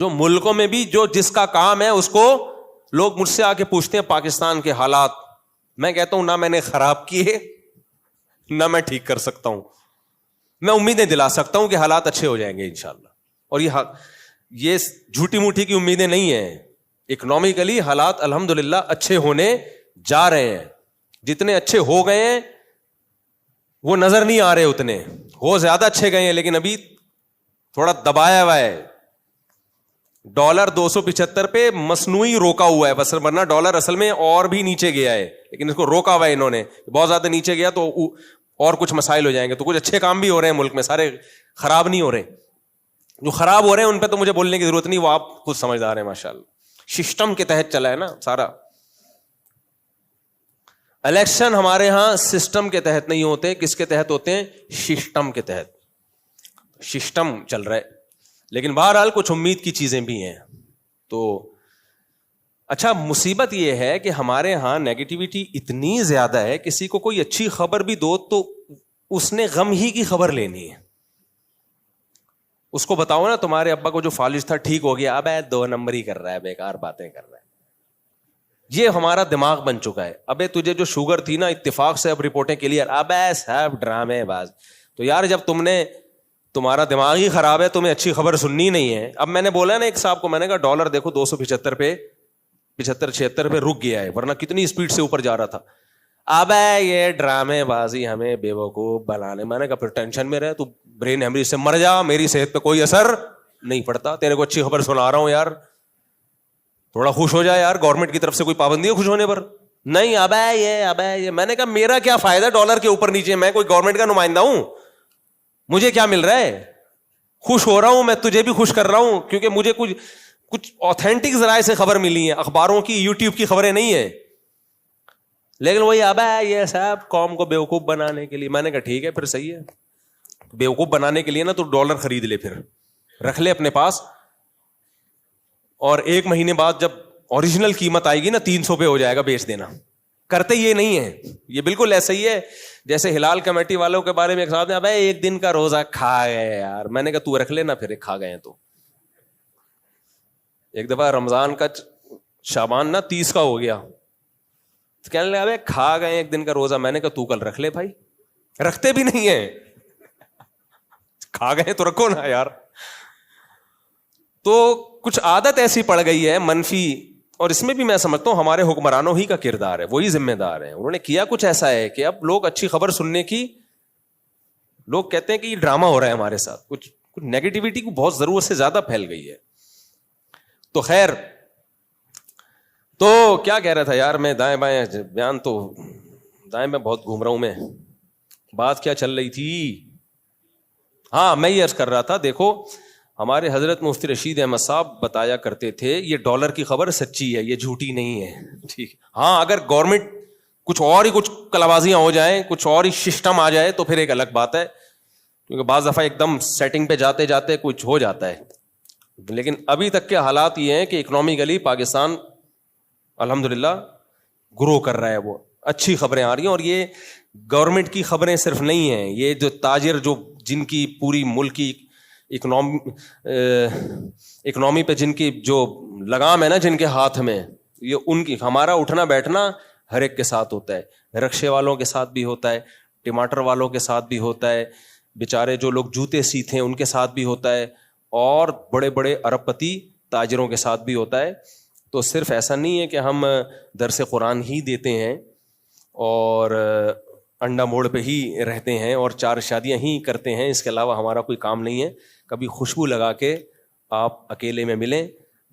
جو ملکوں میں بھی جو جس کا کام ہے اس کو لوگ مجھ سے آ کے پوچھتے ہیں پاکستان کے حالات, میں کہتا ہوں نہ میں نے خراب کیے نہ میں ٹھیک کر سکتا ہوں, میں امیدیں دلا سکتا ہوں کہ حالات اچھے ہو جائیں گے انشاءاللہ. اور یہ جھوٹی موٹی کی امیدیں نہیں ہیں. اکنامکلی حالات الحمدللہ اچھے ہونے جا رہے ہیں, جتنے اچھے ہو گئے ہیں وہ نظر نہیں آ رہے, اتنے ہو زیادہ اچھے گئے ہیں لیکن ابھی تھوڑا دبایا ہوا ہے. ڈالر 275 پہ مصنوعی روکا ہوا ہے بس, ورنہ ڈالر اصل میں اور بھی نیچے گیا ہے, لیکن اس کو روکا ہوا ہے انہوں نے. بہت زیادہ نیچے گیا تو اور کچھ مسائل ہو جائیں گے. تو کچھ اچھے کام بھی ہو رہے ہیں ملک میں, سارے خراب نہیں ہو رہے. جو خراب ہو رہے ہیں ان پہ تو مجھے بولنے کی ضرورت نہیں, وہ آپ خود سمجھدار ہیں ماشاءاللہ. سسٹم کے تحت چلا ہے نا سارا. الیکشن ہمارے ہاں سسٹم کے تحت نہیں ہوتے, کس کے تحت ہوتے ہیں؟ سسٹم کے تحت. سسٹم چل رہا ہے, لیکن بہرحال کچھ امید کی چیزیں بھی ہیں. تو اچھا, مصیبت یہ ہے کہ ہمارے ہاں نیگیٹیوٹی اتنی زیادہ ہے, کسی کو کوئی اچھی خبر بھی دو تو اس نے غم ہی کی خبر لینی ہے. اس کو بتاؤ نا تمہارے ابا کو جو فالج تھا ٹھیک ہو گیا, اب 2 نمبر ہی کر رہا ہے, بیکار باتیں کر رہا ہے. یہ ہمارا دماغ بن چکا ہے. ابے تجھے جو شوگر تھی نا اتفاق سے اب رپورٹیں کلیئر, اب سب ڈرامے باز. تو یار جب تمہارا دماغ ہی خراب ہے, تمہیں اچھی خبر سننی نہیں ہے. اب میں نے بولا نا ایک صاحب کو, میں نے کہا ڈالر دیکھو 275 پہ 75-76 پہ رک گیا ہے, ورنہ کتنی اسپیڈ سے اوپر جا رہا تھا. اب یہ ڈرامے بازی ہمیں بیوقوف بنانے. میں نے کہا پھر ٹینشن میں رہے, تو برین ہیمریج سے مر جا, میری صحت پہ کوئی اثر نہیں پڑتا. تیرے کو اچھی خبر سنا رہا ہوں یار, تھوڑا خوش ہو جائے یار. گورنمنٹ کی طرف سے کوئی پابندی ہے خوش ہونے پر؟ نہیں. اب یہ میں نے کہا میرا کیا فائدہ ڈالر کے اوپر نیچے, میں کوئی گورنمنٹ کا نمائندہ ہوں؟ مجھے کیا مل رہا ہے؟ خوش ہو رہا ہوں میں, تجھے بھی خوش کر رہا ہوں, کیونکہ مجھے کچھ آتھینٹک ذرائع سے خبر ملی ہے, اخباروں کی یوٹیوب کی خبریں نہیں ہیں. لیکن وہی اب یہ صاحب قوم کو بیوقوف بنانے کے لیے. میں نے کہا ٹھیک ہے پھر صحیح ہے, بیوقوف بنانے کے لیے نا تو ڈالر خرید لے, پھر رکھ لے اپنے پاس, اور 1 مہینے بعد جب اوریجنل قیمت آئے گی نا 300 پہ ہو جائے گا, بیچ دینا. کرتے یہ نہیں ہے, یہ بالکل ایسا ہی ہے جیسے ہلال کمیٹی والوں کے بارے میں ایک صاحب نے, ابے 1 دن کا روزہ کھا گئے یار. میں نے کہا تو رکھ لینا پھر, کھا گئے تو. ایک دفعہ رمضان کا شعبان نا 30 کا ہو گیا, تو کہنے لگا ابے کھا گئے 1 دن کا روزہ. میں نے کہا تو کل رکھ لے بھائی. رکھتے بھی نہیں ہیں, کھا گئے تو رکھو نا یار. تو کچھ عادت ایسی پڑ گئی ہے منفی, اور اس میں بھی میں سمجھتا ہوں ہمارے حکمرانوں ہی کا کردار ہے, وہی ذمہ دار ہیں. انہوں نے کیا کچھ ایسا ہے کہ اب لوگ اچھی خبر سننے کی, لوگ کہتے ہیں کہ یہ ڈرامہ ہو رہا ہے ہمارے ساتھ. کچھ نیگیٹیوٹی کو بہت ضرورت سے زیادہ پھیل گئی ہے. تو خیر, تو کیا کہہ رہا تھا یار میں, دائیں بائیں بیان, تو دائیں میں بہت گھوم رہا ہوں میں. بات کیا چل رہی تھی؟ ہاں, میں یہ عرض کر رہا تھا, دیکھو ہمارے حضرت مفتی رشید احمد صاحب بتایا کرتے تھے یہ ڈالر کی خبر سچی ہے, یہ جھوٹی نہیں ہے. ٹھیک, ہاں اگر گورنمنٹ کچھ اور ہی کچھ کلابازیاں ہو جائیں, کچھ اور ہی سسٹم آ جائے تو پھر ایک الگ بات ہے, کیونکہ بعض دفعہ ایک دم سیٹنگ پہ جاتے جاتے کچھ ہو جاتا ہے. لیکن ابھی تک کے حالات یہ ہیں کہ اکنامکلی پاکستان الحمدللہ گرو کر رہا ہے, وہ اچھی خبریں آ رہی ہیں. اور یہ گورنمنٹ کی خبریں صرف نہیں ہیں, یہ جو تاجر جو جن کی پوری ملک کی اکنامی پہ جن کی جو لگام ہے نا, جن کے ہاتھ میں, یہ ان کی, ہمارا اٹھنا بیٹھنا ہر ایک کے ساتھ ہوتا ہے, رکشے والوں کے ساتھ بھی ہوتا ہے, ٹماٹر والوں کے ساتھ بھی ہوتا ہے, بیچارے جو لوگ جوتے سیتے ہیں ان کے ساتھ بھی ہوتا ہے, اور بڑے بڑے ارب پتی تاجروں کے ساتھ بھی ہوتا ہے. تو صرف ایسا نہیں ہے کہ ہم درس قرآن ہی دیتے ہیں اور انڈا موڑ پہ ہی رہتے ہیں اور 4 شادیاں ہی کرتے ہیں, اس کے علاوہ ہمارا کوئی کام نہیں ہے. کبھی خوشبو لگا کے آپ اکیلے میں ملیں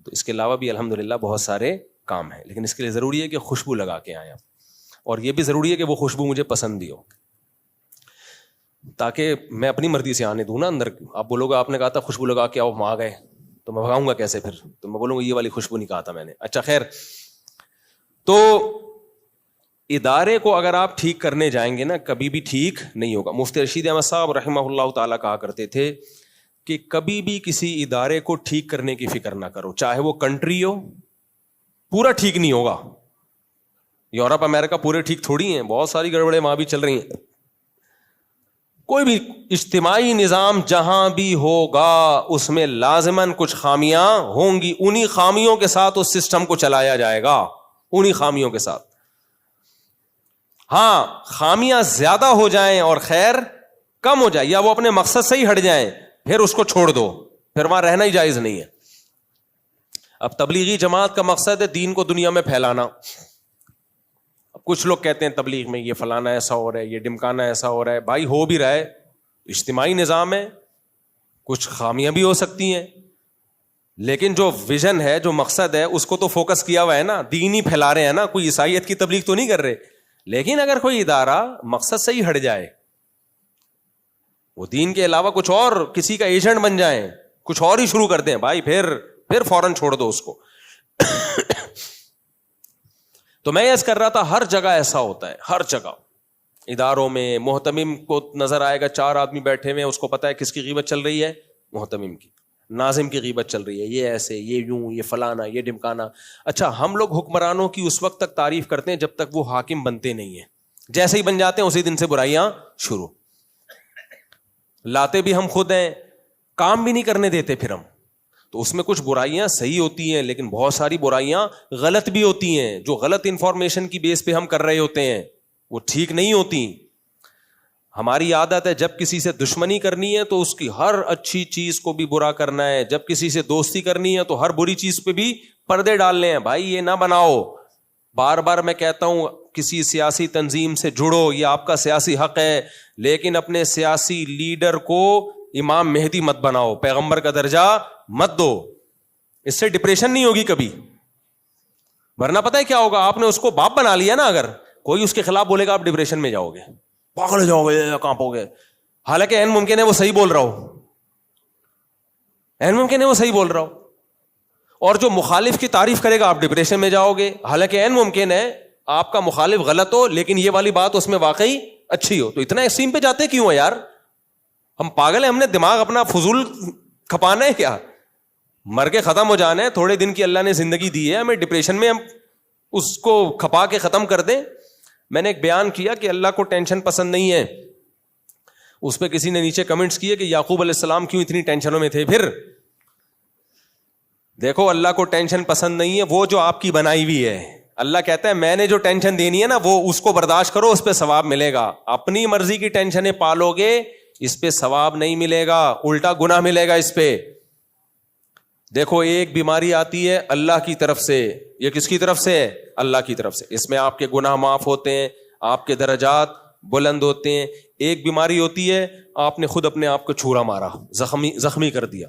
تو اس کے علاوہ بھی الحمدللہ بہت سارے کام ہیں, لیکن اس کے لیے ضروری ہے کہ خوشبو لگا کے آئیں آپ, اور یہ بھی ضروری ہے کہ وہ خوشبو مجھے پسند بھی ہو, تاکہ میں اپنی مرضی سے آنے دوں نا اندر. آپ بولو گے آپ نے کہا تھا خوشبو لگا کے آؤ, ہم آ گئے, تو میں بھگاؤں گا کیسے پھر؟ تو میں بولوں گا یہ والی خوشبو نہیں کہا تھا میں نے. اچھا خیر, تو ادارے کو اگر آپ ٹھیک کرنے جائیں گے نا کبھی بھی ٹھیک نہیں ہوگا. مفتی رشید احمد صاحب رحمہ اللہ تعالیٰ کہا کرتے تھے کہ کبھی بھی کسی ادارے کو ٹھیک کرنے کی فکر نہ کرو, چاہے وہ کنٹری ہو, پورا ٹھیک نہیں ہوگا. یورپ امریکہ پورے ٹھیک تھوڑی ہیں, بہت ساری گڑبڑیں وہاں بھی چل رہی ہیں. کوئی بھی اجتماعی نظام جہاں بھی ہوگا اس میں لازماً کچھ خامیاں ہوں گی، انہی خامیوں کے ساتھ اس سسٹم کو چلایا جائے گا، انہی خامیوں کے ساتھ. ہاں خامیاں زیادہ ہو جائیں اور خیر کم ہو جائے، یا وہ اپنے مقصد سے ہی ہٹ جائیں، پھر اس کو چھوڑ دو، پھر وہاں رہنا ہی جائز نہیں ہے. اب تبلیغی جماعت کا مقصد ہے دین کو دنیا میں پھیلانا. اب کچھ لوگ کہتے ہیں تبلیغ میں یہ فلانا ایسا ہو رہا ہے، یہ ڈمکانا ایسا ہو رہا ہے. بھائی ہو بھی رہا ہے، اجتماعی نظام ہے، کچھ خامیاں بھی ہو سکتی ہیں، لیکن جو ویژن ہے، جو مقصد ہے، اس کو تو فوکس کیا ہوا ہے نا، دین ہی پھیلا رہے ہیں نا، کوئی عیسائیت کی تبلیغ تو نہیں کر رہے. لیکن اگر کوئی ادارہ مقصد سے ہی ہٹ جائے، وہ دین کے علاوہ کچھ اور کسی کا ایجنٹ بن جائیں، کچھ اور ہی شروع کر دیں، بھائی پھر فوراً چھوڑ دو اس کو. تو میں عرض کر رہا تھا ہر جگہ ایسا ہوتا ہے، ہر جگہ اداروں میں. محتمم کو نظر آئے گا 4 آدمی بیٹھے ہوئے، اس کو پتا ہے کس کی غیبت چل رہی ہے، محتمم کی. ناظم کی غیبت چل رہی ہے، یہ ایسے، یہ یوں، یہ فلانا، یہ ڈمکانا. اچھا ہم لوگ حکمرانوں کی اس وقت تک تعریف کرتے ہیں جب تک وہ حاکم بنتے نہیں ہیں. جیسے ہی بن جاتے ہیں اسی دن سے برائیاں شروع. لاتے بھی ہم خود ہیں، کام بھی نہیں کرنے دیتے پھر ہم. تو اس میں کچھ برائیاں صحیح ہوتی ہیں، لیکن بہت ساری برائیاں غلط بھی ہوتی ہیں. جو غلط انفارمیشن کی بیس پہ ہم کر رہے ہوتے ہیں وہ ٹھیک نہیں ہوتی. ہماری عادت ہے جب کسی سے دشمنی کرنی ہے تو اس کی ہر اچھی چیز کو بھی برا کرنا ہے، جب کسی سے دوستی کرنی ہے تو ہر بری چیز پہ بھی پردے ڈالنے ہیں. بھائی یہ نہ بناؤ. بار بار میں کہتا ہوں کسی سیاسی تنظیم سے جڑو، یہ آپ کا سیاسی حق ہے، لیکن اپنے سیاسی لیڈر کو امام مہدی مت بناؤ، پیغمبر کا درجہ مت دو. اس سے ڈپریشن نہیں ہوگی کبھی. ورنہ پتہ ہے کیا ہوگا، آپ نے اس کو باپ بنا لیا نا، اگر کوئی اس کے خلاف بولے گا آپ ڈپریشن میں جاؤ گے، پاگل جاؤ گے، کانپو گے. حالانکہ عین ممکن ہے وہ صحیح بول رہا ہو، عین ممکن ہے وہ صحیح بول رہا ہو. اور جو مخالف کی تعریف کرے گا آپ ڈپریشن میں جاؤ گے، حالانکہ عین ممکن ہے آپ کا مخالف غلط ہو لیکن یہ والی بات اس میں واقعی اچھی ہو. تو اتنا ایکسٹریم پہ جاتے کیوں ہے یار؟ ہم پاگل ہیں؟ ہم نے دماغ اپنا فضول کھپانا ہے کیا؟ مر کے ختم ہو جانا ہے. تھوڑے دن کی اللہ نے زندگی دی ہے، ہمیں ڈپریشن میں ہم اس کو کھپا کے ختم کر دیں. میں نے ایک بیان کیا کہ اللہ کو ٹینشن پسند نہیں ہے. اس پہ کسی نے نیچے کمنٹس کیے کہ یعقوب علیہ السلام کیوں اتنی ٹینشنوں میں تھے. پھر دیکھو اللہ کو ٹینشن پسند نہیں ہے وہ جو آپ کی بنائی ہوئی ہے. اللہ کہتا ہے میں نے جو ٹینشن دینی ہے نا وہ اس کو برداشت کرو، اس پہ ثواب ملے گا. اپنی مرضی کی ٹینشنیں پالو گے اس پہ ثواب نہیں ملے گا، الٹا گناہ ملے گا اس پہ. دیکھو ایک بیماری آتی ہے اللہ کی طرف سے، یہ کس کی طرف سے ہے؟ اللہ کی طرف سے. اس میں آپ کے گناہ معاف ہوتے ہیں، آپ کے درجات بلند ہوتے ہیں. ایک بیماری ہوتی ہے آپ نے خود اپنے آپ کو چھورا مارا، زخمی کر دیا،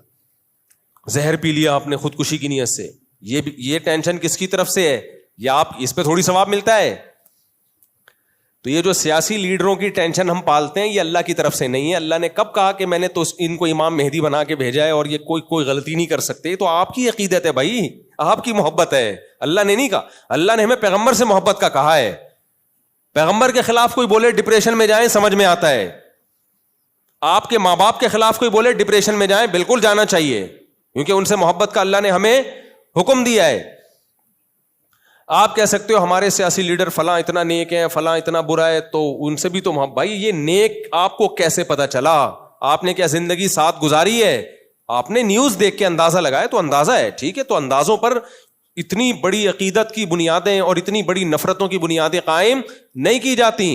زہر پی لیا آپ نے خودکشی کی نیت سے. یہ ٹینشن کس کی طرف سے ہے؟ یا آپ اس پہ تھوڑی ثواب ملتا ہے. تو یہ جو سیاسی لیڈروں کی ٹینشن ہم پالتے ہیں یہ اللہ کی طرف سے نہیں ہے. اللہ نے کب کہا کہ میں نے تو ان کو امام مہدی بنا کے بھیجا ہے اور یہ کوئی غلطی نہیں کر سکتے؟ تو آپ کی عقیدت ہے بھائی، آپ کی محبت ہے، اللہ نے نہیں کہا. اللہ نے ہمیں پیغمبر سے محبت کا کہا ہے. پیغمبر کے خلاف کوئی بولے ڈپریشن میں جائیں سمجھ میں آتا ہے. آپ کے ماں باپ کے خلاف کوئی بولے ڈپریشن میں جائیں، بالکل جانا چاہیے کیونکہ ان سے محبت کا اللہ نے ہمیں حکم دیا ہے. آپ کہہ سکتے ہو ہمارے سیاسی لیڈر فلاں اتنا نیک ہے، فلاں اتنا برا ہے، تو ان سے بھی تو بھائی یہ نیک آپ کو کیسے پتا چلا؟ آپ نے کیا زندگی ساتھ گزاری ہے؟ آپ نے نیوز دیکھ کے اندازہ لگایا تو اندازہ ہے، ٹھیک ہے. تو اندازوں پر اتنی بڑی عقیدت کی بنیادیں اور اتنی بڑی نفرتوں کی بنیادیں قائم نہیں کی جاتی.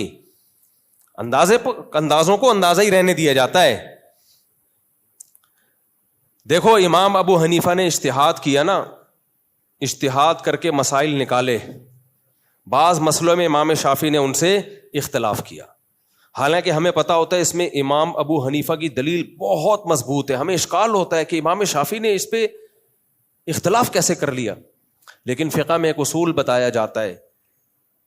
اندازوں کو اندازہ ہی رہنے دیا جاتا ہے. دیکھو امام ابو حنیفہ نے اجتہاد کیا نا، اجتہاد کر کے مسائل نکالے. بعض مسئلوں میں امام شافعی نے ان سے اختلاف کیا، حالانکہ ہمیں پتا ہوتا ہے اس میں امام ابو حنیفہ کی دلیل بہت مضبوط ہے. ہمیں اشکال ہوتا ہے کہ امام شافعی نے اس پہ اختلاف کیسے کر لیا. لیکن فقہ میں ایک اصول بتایا جاتا ہے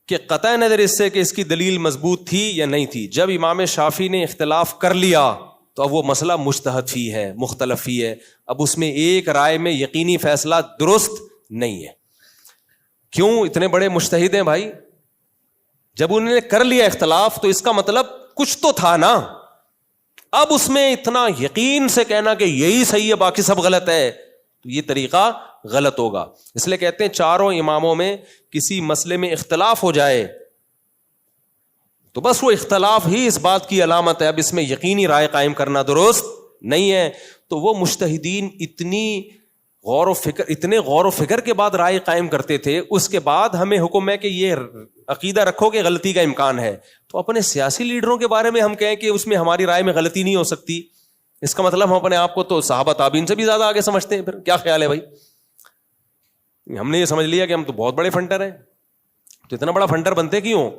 کہ قطع نظر اس سے کہ اس کی دلیل مضبوط تھی یا نہیں تھی، جب امام شافعی نے اختلاف کر لیا تو اب وہ مسئلہ مجتہد فی ہے، مختلف فی ہے. اب اس میں ایک رائے میں یقینی فیصلہ درست نہیں ہے. کیوں؟ اتنے بڑے مجتہد ہیں بھائی، جب انہوں نے کر لیا اختلاف تو اس کا مطلب کچھ تو تھا نا. اب اس میں اتنا یقین سے کہنا کہ یہی صحیح ہے باقی سب غلط ہے، تو یہ طریقہ غلط ہوگا. اس لیے کہتے ہیں چاروں اماموں میں کسی مسئلے میں اختلاف ہو جائے تو بس وہ اختلاف ہی اس بات کی علامت ہے. اب اس میں یقینی رائے قائم کرنا درست نہیں ہے. تو وہ مجتہدین اتنے غور و فکر کے بعد رائے قائم کرتے تھے. اس کے بعد ہمیں حکم ہے کہ یہ عقیدہ رکھو کہ غلطی کا امکان ہے. تو اپنے سیاسی لیڈروں کے بارے میں ہم کہیں کہ اس میں ہماری رائے میں غلطی نہیں ہو سکتی, اس کا مطلب ہم اپنے آپ کو تو صحابہ تابعین سے بھی زیادہ آگے سمجھتے ہیں. پھر کیا خیال ہے بھائی؟ ہم نے یہ سمجھ لیا کہ ہم تو بہت بڑے فنٹر ہیں. تو اتنا بڑا فنٹر بنتے کیوں؟